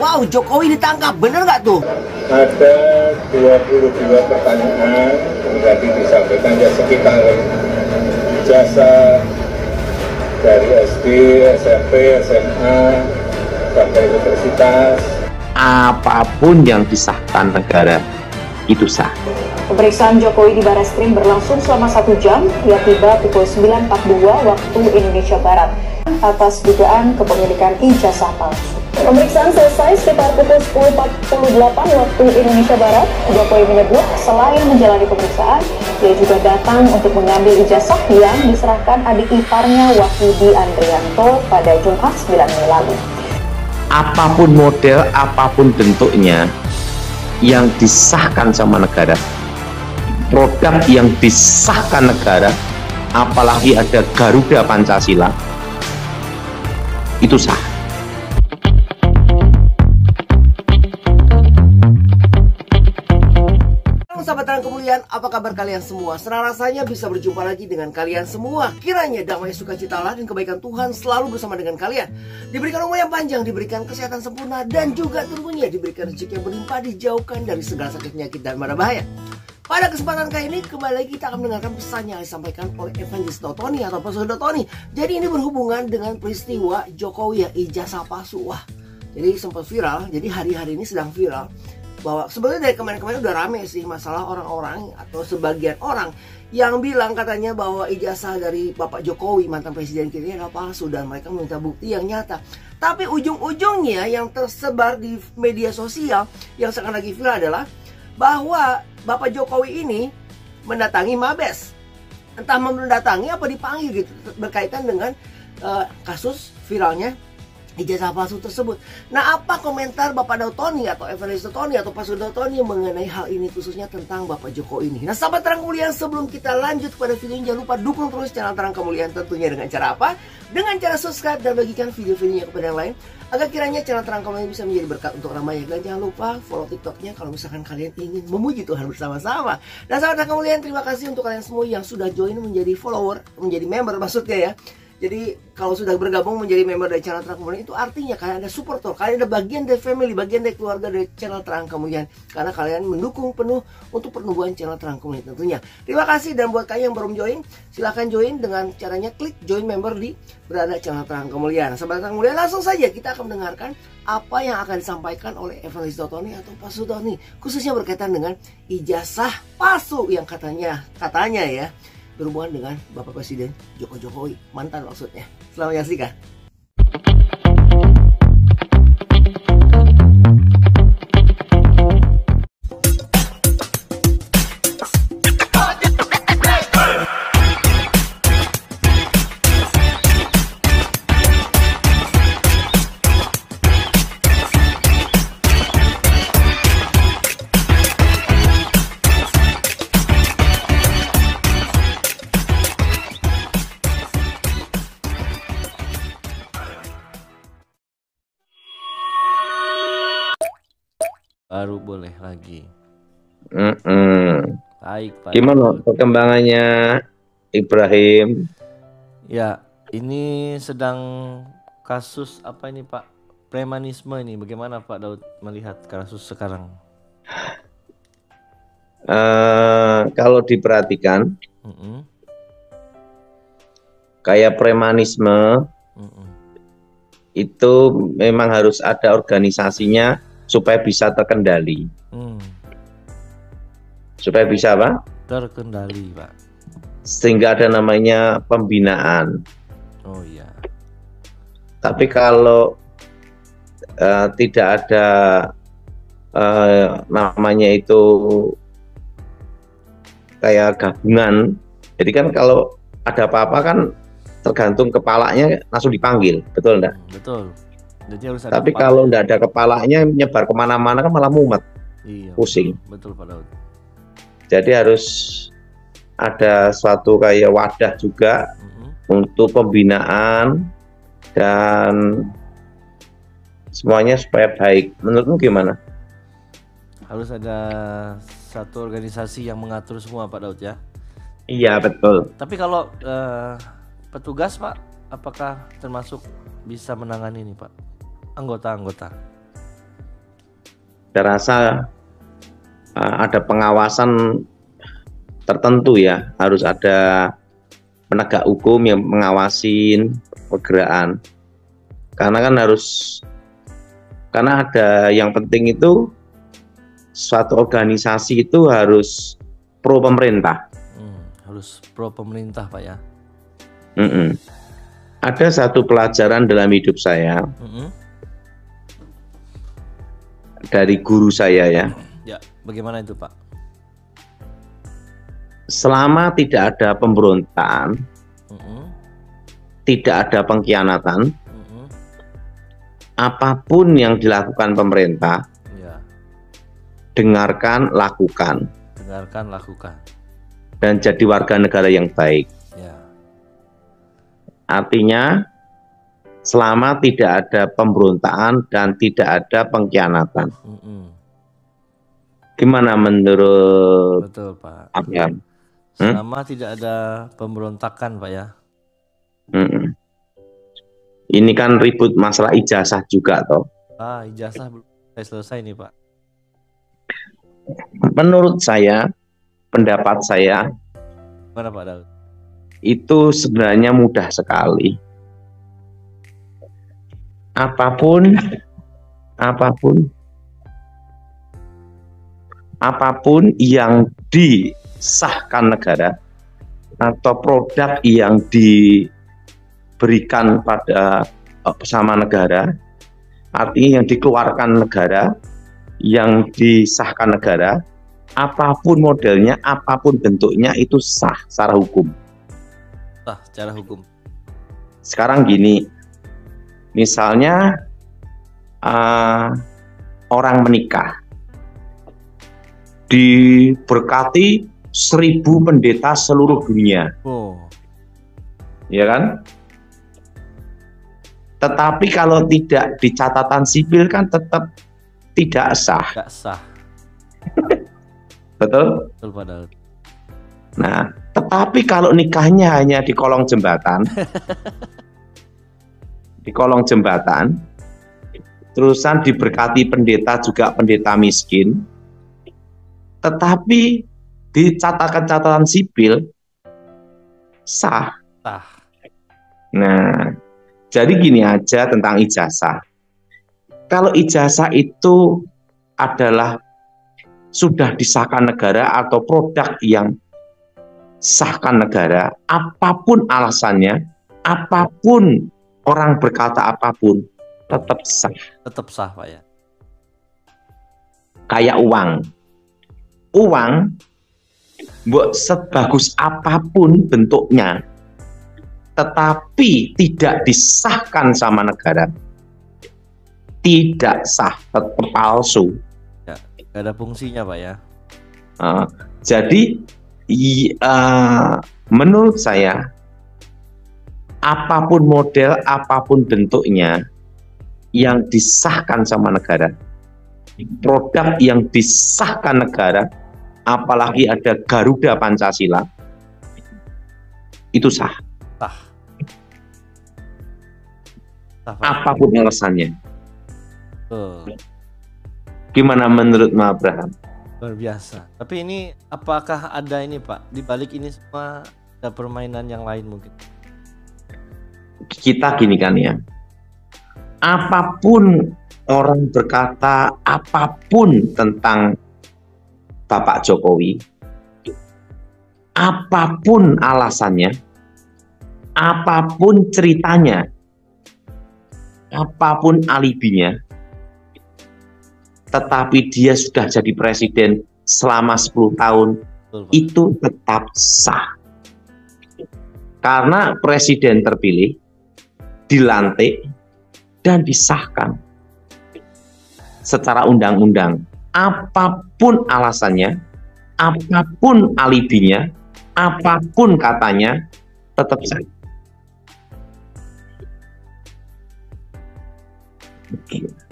Wow, Jokowi ditangkap, bener nggak tuh? Ada 22 pertanyaan yang tadi disampaikan ya sekitar ijazah dari SD, SMP, SMA, sampai universitas. Apapun yang disahkan negara itu sah. Pemeriksaan Jokowi di Barreskrim berlangsung selama 1 jam. Ia tiba pukul 9.42 waktu Indonesia Barat atas dugaan kepemilikan ijazah palsu. Pemeriksaan selesai sekitar pukul 10.48 waktu Indonesia Barat. Jokowi menyebut selain menjalani pemeriksaan, ia juga datang untuk mengambil ijazah yang diserahkan adik iparnya Wahyudi Andrianto pada Jumat 9 Mei lalu. Apapun model, apapun bentuknya yang disahkan sama negara, produk yang disahkan negara, apalagi ada Garuda Pancasila, itu sah. Sahabat Terang Kemuliaan, apa kabar kalian semua? Senang rasanya bisa berjumpa lagi dengan kalian semua. Kiranya damai sukacita Allah dan kebaikan Tuhan selalu bersama dengan kalian. Diberikan umur yang panjang, diberikan kesehatan sempurna, dan juga tentunya diberikan rezeki yang berlimpah, dijauhkan dari segala sakit penyakit dan mara bahaya. Pada kesempatan kali ini, kembali lagi kita akan mendengarkan pesan yang disampaikan oleh Evangelis Dotoni atau Pastor Dotoni. Jadi ini berhubungan dengan peristiwa Jokowi ya, ijazah palsu. Wah, jadi sempat viral, jadi hari-hari ini sedang viral. Bahwa sebenarnya dari kemarin-kemarin udah rame sih masalah orang-orang atau sebagian orang yang bilang katanya bahwa ijazah dari Bapak Jokowi, mantan presiden kita ini adalah palsu dan mereka meminta bukti yang nyata. Tapi ujung-ujungnya yang tersebar di media sosial yang sekarang lagi viral adalah bahwa Bapak Jokowi ini mendatangi Mabes. Entah mendatangi apa dipanggil gitu berkaitan dengan kasus viralnya ijazah palsu tersebut. Nah, apa komentar Bapak Dotoni atau Evangelis Dotoni atau Pastor Dotoni mengenai hal ini, khususnya tentang Bapak Jokowi ini? Nah, sahabat Terang Kemuliaan, sebelum kita lanjut pada video ini, jangan lupa dukung terus channel Terang Kemuliaan tentunya dengan cara apa? Dengan cara subscribe dan bagikan video-videonya kepada yang lain, agar kiranya channel Terang Kemuliaan bisa menjadi berkat untuk ramai. Dan jangan lupa follow TikToknya kalau misalkan kalian ingin memuji Tuhan bersama-sama. Nah, sahabat Terang Kemuliaan, terima kasih untuk kalian semua yang sudah join menjadi follower, menjadi member maksudnya ya. Jadi kalau sudah bergabung menjadi member dari channel Terang Kemuliaan, itu artinya kalian ada supporter, kalian ada bagian dari family, bagian dari keluarga dari channel Terang Kemuliaan. Karena kalian mendukung penuh untuk pertumbuhan channel Terang Kemuliaan tentunya. Terima kasih, dan buat kalian yang belum join, silahkan join dengan caranya klik join member di berada channel Terang Kemuliaan. Sahabat Terang Kemuliaan, langsung saja kita akan mendengarkan apa yang akan disampaikan oleh Evangelis Dotoni atau Pastor Dotoni, khususnya berkaitan dengan ijazah palsu yang katanya ya berhubungan dengan Bapak Presiden Jokowi, mantan maksudnya. Selamat menyaksikan. Baru boleh lagi. Baik, Pak. Gimana perkembangannya Ibrahim? Ya, ini sedang kasus apa ini, Pak? Premanisme ini. Bagaimana Pak Daud melihat kasus sekarang? Kalau diperhatikan, kayak premanisme itu memang harus ada organisasinya supaya bisa terkendali. Supaya bisa apa? Terkendali, Pak. Sehingga ada namanya pembinaan. Oh iya. Tapi kalau tidak ada namanya itu kayak gabungan, jadi kan kalau ada apa-apa kan tergantung kepalanya langsung dipanggil, betul enggak? Betul. Jadi harus ada. Tapi kalau enggak ada kepalanya nyebar kemana-mana kan malah mumet. Iya. Pusing. Betul Pak Daud. Jadi harus ada suatu kayak wadah juga untuk pembinaan dan semuanya supaya baik. Menurutmu gimana? Harus ada satu organisasi yang mengatur semua Pak Daud ya. Iya betul. Tapi kalau petugas Pak, apakah termasuk bisa menangani ini Pak? Anggota-anggota. saya rasa ada pengawasan tertentu ya, harus ada penegak hukum yang mengawasin pergerakan. Karena kan karena ada yang penting itu suatu organisasi itu harus pro pemerintah. Harus pro pemerintah Pak ya. Ada satu pelajaran dalam hidup saya dari guru saya ya. Ya, bagaimana itu Pak? Selama tidak ada pemberontakan, tidak ada pengkhianatan, apapun yang dilakukan pemerintah, ya, dengarkan, lakukan, dan jadi warga negara yang baik. Ya. Artinya selama tidak ada pemberontakan dan tidak ada pengkhianatan. Gimana menurut Betul Pak. Abraham? Selama tidak ada pemberontakan Pak ya. Ini kan ribut masalah ijazah juga toh. Ijazah belum selesai nih Pak. Menurut saya, pendapat saya, Mana Pak Daud? itu sebenarnya mudah sekali. Apapun yang disahkan negara atau produk yang diberikan pada sama negara, artinya yang dikeluarkan negara, yang disahkan negara, apapun modelnya, apapun bentuknya, itu sah secara hukum. Sah secara hukum. Sekarang gini, misalnya orang menikah, diberkati 1000 pendeta seluruh dunia, ya kan? Tetapi kalau tidak di catatan sipil kan tetap tidak sah. Tidak sah. Betul? Betul Pak Daud. Nah, tetapi kalau nikahnya hanya di kolong jembatan, terusan diberkati pendeta juga pendeta miskin, tetapi di catatan sipil sah. Nah, jadi gini aja tentang ijazah. Kalau ijazah itu adalah sudah disahkan negara atau produk yang sahkan negara, apapun alasannya, apapun orang berkata apapun, tetap sah. Tetap sah Pak ya. Kayak uang, sebagus apapun bentuknya, tetapi tidak disahkan sama negara, tidak sah, tetap palsu. Ya, gak ada fungsinya Pak ya. Jadi menurut saya, apapun model, apapun bentuknya yang disahkan sama negara, produk yang disahkan negara, apalagi ada Garuda Pancasila, itu sah. Apapun alasannya. Gimana menurut Mas Abraham? Luar biasa. Tapi ini apakah ada ini Pak, di balik ini semua ada permainan yang lain mungkin? Kita gini kan ya, apapun orang berkata apapun tentang Bapak Jokowi, apapun alasannya, apapun ceritanya, apapun alibinya, tetapi dia sudah jadi presiden selama 10 tahun, itu tetap sah. Karena presiden terpilih, dilantik, dan disahkan secara undang-undang. Apapun alasannya, apapun alibinya, apapun katanya, tetap sah.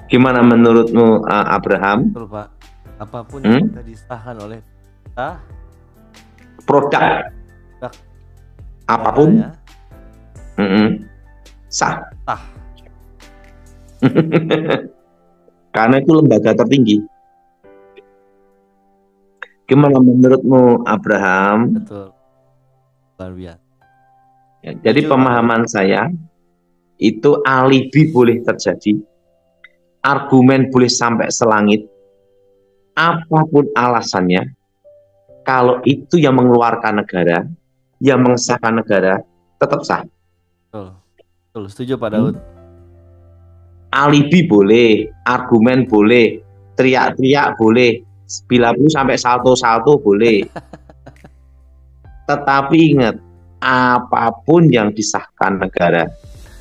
Gimana menurutmu Abraham? Betul Pak. Apapun yang sudah disahkan oleh kita, produk apapun ya, sah. sah. Karena itu lembaga tertinggi. Gimana menurutmu, Abraham? Betul. Luar biasa. Ya, jadi Setuju, pemahaman saya itu alibi boleh terjadi, argumen boleh sampai selangit, apapun alasannya, kalau itu yang mengeluarkan negara, yang mengesahkan negara, tetap sah. Betul. Betul. Setuju Pak Daud. Alibi boleh, argumen boleh, teriak-teriak boleh, bila perlu sampai salto-salto boleh. Tetapi ingat, apapun yang disahkan negara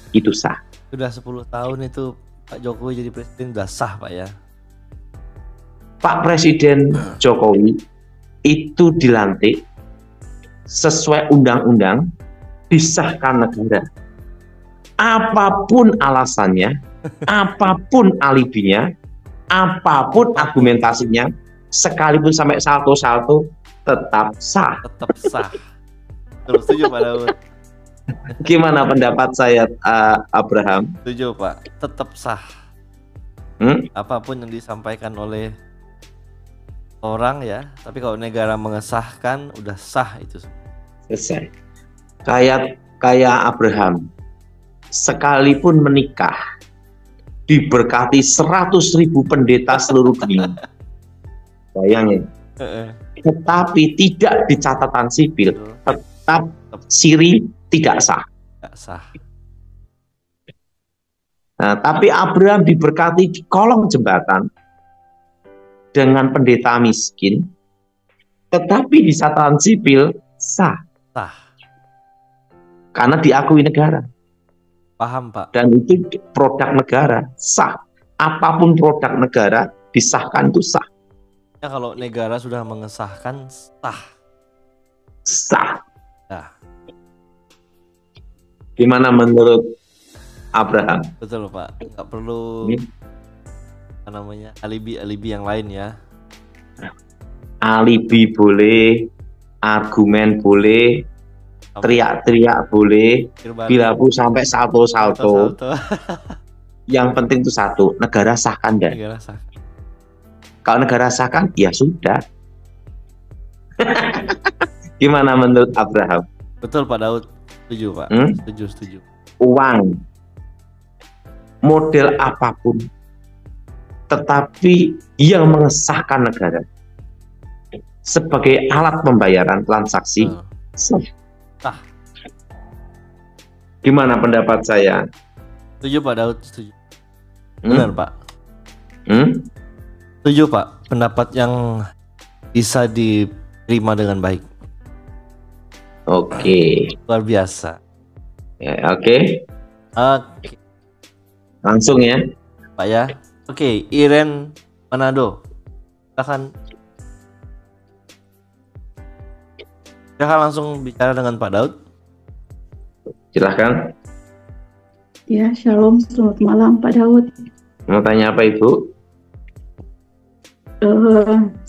itu sah. Sudah 10 tahun itu Pak Jokowi jadi presiden udah sah Pak ya. Pak Presiden Jokowi itu dilantik sesuai undang-undang, disahkan negara. Apapun alasannya, apapun alibinya, apapun argumentasinya, sekalipun sampai salto-salto, tetap sah. Tetap sah. Terus setuju Pak Daud. Gimana pendapat saya, Abraham? Setuju Pak. Tetap sah. Apapun yang disampaikan oleh orang ya, tapi kalau negara mengesahkan udah sah itu. Selesai. Kayak Abraham, sekalipun menikah diberkati 100.000 pendeta seluruh dunia, bayangin. Tetapi tidak di catatan sipil, tetap siri tidak sah. Tidak sah. Nah, tapi Abraham diberkati di kolong jembatan dengan pendeta miskin, tetapi di catatan sipil sah. Sah. Karena diakui negara. Paham Pak. Dan itu produk negara, sah. Apapun produk negara disahkan itu sah. Ya, kalau negara sudah mengesahkan sah. Sah. Nah. Gimana menurut Abraham? Betul Pak. Nggak perlu apa namanya alibi-alibi yang lain ya. Alibi boleh, argumen boleh, teriak-teriak boleh, bila pun sampai salto-salto. Yang penting itu satu, negara sahkan dan. Negara sahkan. Kalau negara sahkan, ya sudah. Gimana menurut Abraham? Betul Pak Daud. Setuju Pak. Setuju. Uang, model apapun, tetapi yang mengesahkan negara sebagai alat pembayaran transaksi sah. Gimana pendapat saya? Setuju Pak Daud. Setuju. Benar Pak. Setuju Pak. Pendapat yang bisa diterima dengan baik. Oke. Luar biasa. Ya, oke. Langsung ya Pak ya. Oke, Iren Manado. Silahkan langsung bicara dengan Pak Daud. Silahkan. Ya, shalom, selamat malam Pak Daud. Mau tanya apa Ibu?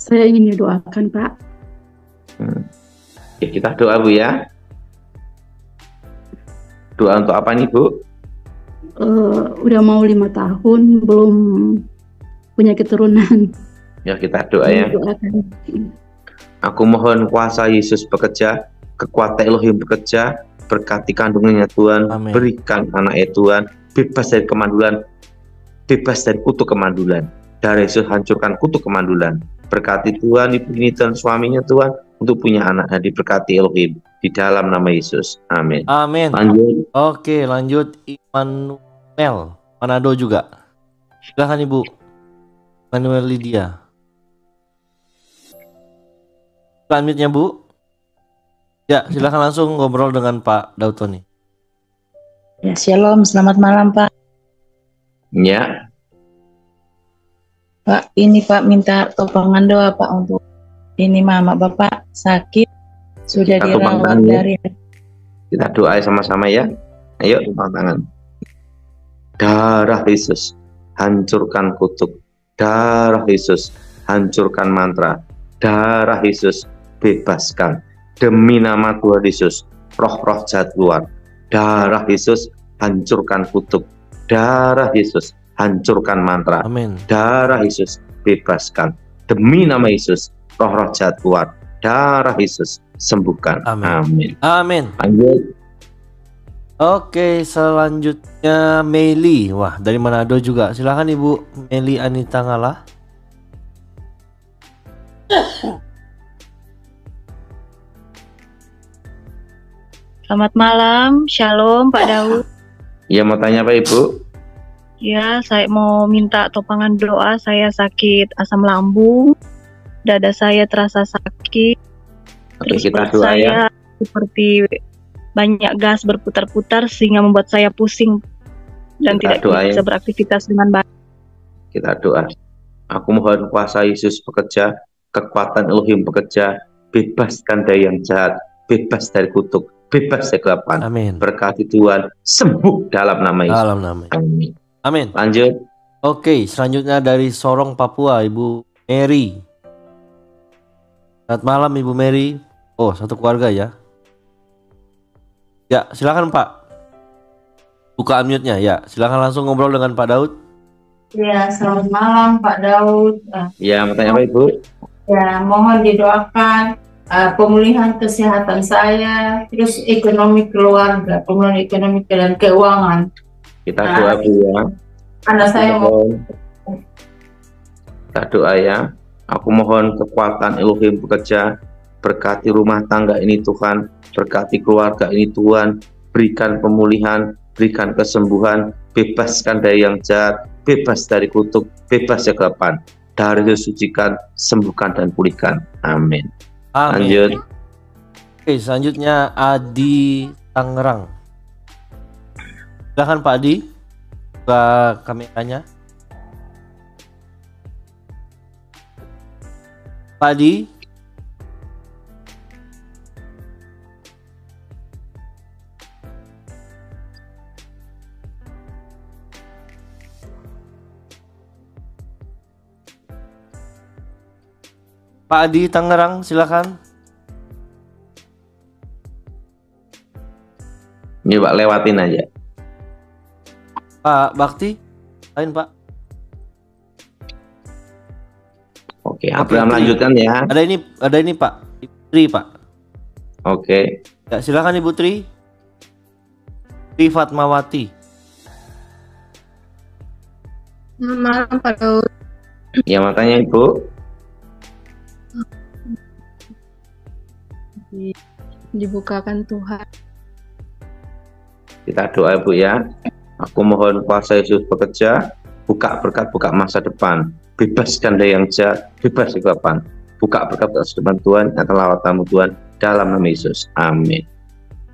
Saya ingin didoakan Pak. Ya, kita doa Bu ya. Doa untuk apa nih Bu? Udah mau 5 tahun belum punya keturunan. Ya kita doa ya. Aku mohon kuasa Yesus bekerja, kekuatan Elohim bekerja, berkati kandungannya Tuhan. Amin. Berikan anaknya Tuhan bebas dari kemandulan, bebas dari kutuk kemandulan. Darah Yesus hancurkan kutuk kemandulan. Berkati Tuhan ibu ini dan suaminya Tuhan untuk punya anak, dan diberkati Elohim di dalam nama Yesus. Amin. Amin. Lanjut. Oke, lanjut Immanuel Manado juga. Silakan Ibu. Manuel Lydia. Selanjutnya Bu. Ya, silakan langsung ngobrol dengan Pak Daud Tony. Ya, shalom, selamat malam Pak. Ya. Pak, ini Pak minta topangan doa Pak untuk ini mama Bapak sakit sudah dirawat dari. Kita doa sama-sama ya. Ayo tepuk tangan. Darah Yesus hancurkan kutuk. Darah Yesus hancurkan mantra. Darah Yesus bebaskan. Demi nama Tuhan Yesus, roh-roh jahat keluar. Darah Yesus hancurkan kutuk. Darah Yesus hancurkan mantra. Amin. Darah Yesus bebaskan. Demi nama Yesus roh-roh jahat keluar. Darah Yesus sembuhkan. Amin. Amin. Lanjut. Oke, selanjutnya Meli. Wah, dari Manado juga. Silakan Ibu Meli Anita Ngalah. Selamat malam, Shalom Pak Daud. Ya, mau tanya apa Ibu? Ya, saya mau minta topangan doa. Saya sakit asam lambung, dada saya terasa sakit. Oke, Terus kita perut doa saya ya. seperti banyak gas berputar-putar sehingga membuat saya pusing dan Kita tidak doa ya. bisa beraktivitas dengan baik. Kita doa. Aku mohon kuasa Yesus bekerja, kekuatan Elohim bekerja, bebaskan dari yang jahat, bebas dari kutuk, bebas dari kegelapan. Amin. Berkati Tuhan, sembuh dalam nama Yesus. Dalam nama. Amin. Amin. Lanjut. Oke, selanjutnya dari Sorong, Papua, Ibu Mary. Selamat malam Ibu Mary. Oh, satu keluarga ya. Ya, silakan Pak. Buka unmute-nya ya. Silakan langsung ngobrol dengan Pak Daud. Ya, selamat malam Pak Daud. Ya, mau tanya apa Ibu? Ya, mohon didoakan pemulihan kesehatan saya, terus ekonomi keluarga, pemulihan ekonomi dan keuangan. Kita doa Bu ya. Anak saya mau. Kita doa ya. Aku mohon kekuatan Elohim bekerja, berkati rumah tangga ini Tuhan, berkati keluarga ini Tuhan, berikan pemulihan, berikan kesembuhan, bebaskan dari yang jahat, bebas dari kutuk, bebas dari kegelapan. Dari Yesus sucikan, sembuhkan dan pulihkan. Amin. Amin. Lanjut. Oke, selanjutnya Adi Tangerang. Silakan Pak Adi. Buka kameranya. Pak Adi. Pak Adi Tangerang, silakan. Ini Pak lewatin aja. Pak Bakti, lain Pak. Oke, Abraham lanjutkan ya. Ada ini Pak, Ibu Tri Pak. Oke. Ya, silakan Ibu Tri. Tri Fatmawati. Selamat malam Pak Daud. Ya, matanya Ibu. Dibukakan Tuhan. Kita doa Bu ya. Aku mohon kuasa Yesus bekerja, buka berkat, buka masa depan, bebaskan dari yang jahat, bebas dari kegelapan, buka berkat atas depan Tuhan, akan lawat tamu Tuhan dalam nama Yesus. Amin.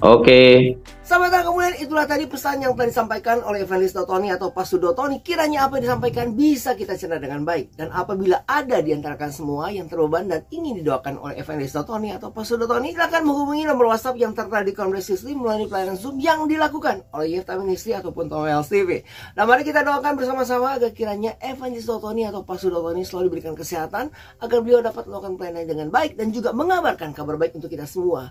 Oke. Sahabat kemuliaan, itulah tadi pesan yang telah disampaikan oleh Evangelis Dotoni atau Pastor Dotoni. Kiranya apa yang disampaikan bisa kita cerna dengan baik. Dan apabila ada di antara kalian semua yang terbeban dan ingin didoakan oleh Evangelis Dotoni atau Pastor Dotoni, silakan menghubungi nomor WhatsApp yang tertera di kolom deskripsi melalui pelayanan Zoom yang dilakukan oleh Yefta Ministry ataupun Toels TV. Nah, mari kita doakan bersama-sama agar kiranya Evangelis Dotoni atau Pastor Dotoni selalu diberikan kesehatan, agar beliau dapat melakukan pelayanan dengan baik dan juga mengabarkan kabar baik untuk kita semua.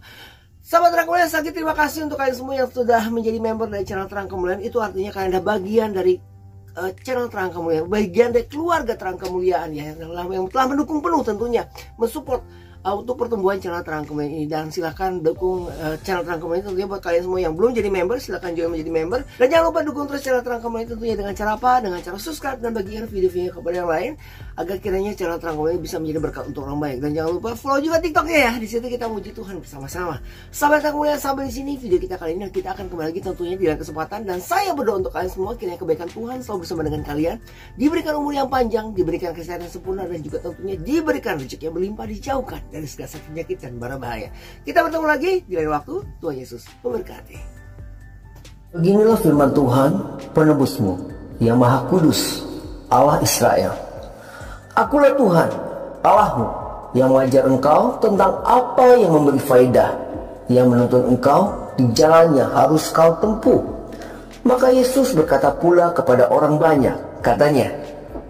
Sahabat Terang Kemuliaan, sekali terima kasih untuk kalian semua yang sudah menjadi member dari channel Terang Kemuliaan. Itu artinya kalian adalah bagian dari channel Terang Kemuliaan, bagian dari keluarga Terang Kemuliaan ya, yang telah mendukung penuh tentunya, mensupport untuk pertumbuhan channel Terang Kemuliaan ini. Dan silahkan dukung channel Terang Kemuliaan tentunya buat kalian semua yang belum jadi member, silahkan juga menjadi member. Dan jangan lupa dukung terus channel Terang Kemuliaan tentunya dengan cara apa? Dengan cara subscribe dan bagikan video-video kepada yang lain, agar kiranya channel Terang Kemuliaan bisa menjadi berkat untuk orang banyak. Dan jangan lupa follow juga TikToknya ya, di situ kita muji Tuhan bersama-sama. Sahabat Terang Kemuliaan, sampai di sini video kita kali ini. Kita akan kembali lagi tentunya di lain kesempatan, dan saya berdoa untuk kalian semua kiranya kebaikan Tuhan selalu bersama dengan kalian, diberikan umur yang panjang, diberikan kesehatan sempurna, dan juga tentunya diberikan rezeki yang berlimpah, dijauhkan dari segala sakit penyakit dan bara bahaya. Kita bertemu lagi di lain waktu. Tuhan Yesus memberkati. Beginilah firman Tuhan, penebusmu, yang Maha Kudus, Allah Israel. Akulah Tuhan, Allahmu, yang mengajar engkau tentang apa yang memberi faedah, yang menuntun engkau di jalan yang harus kau tempuh. Maka Yesus berkata pula kepada orang banyak, katanya,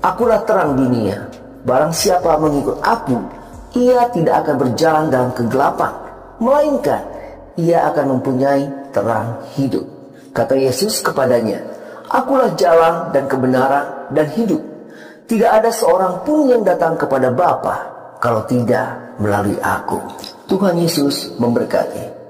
Akulah terang dunia. Barang siapa mengikut aku, ia tidak akan berjalan dalam kegelapan, melainkan ia akan mempunyai terang hidup. Kata Yesus kepadanya, Akulah jalan dan kebenaran dan hidup. Tidak ada seorang pun yang datang kepada Bapa kalau tidak melalui aku. Tuhan Yesus memberkati.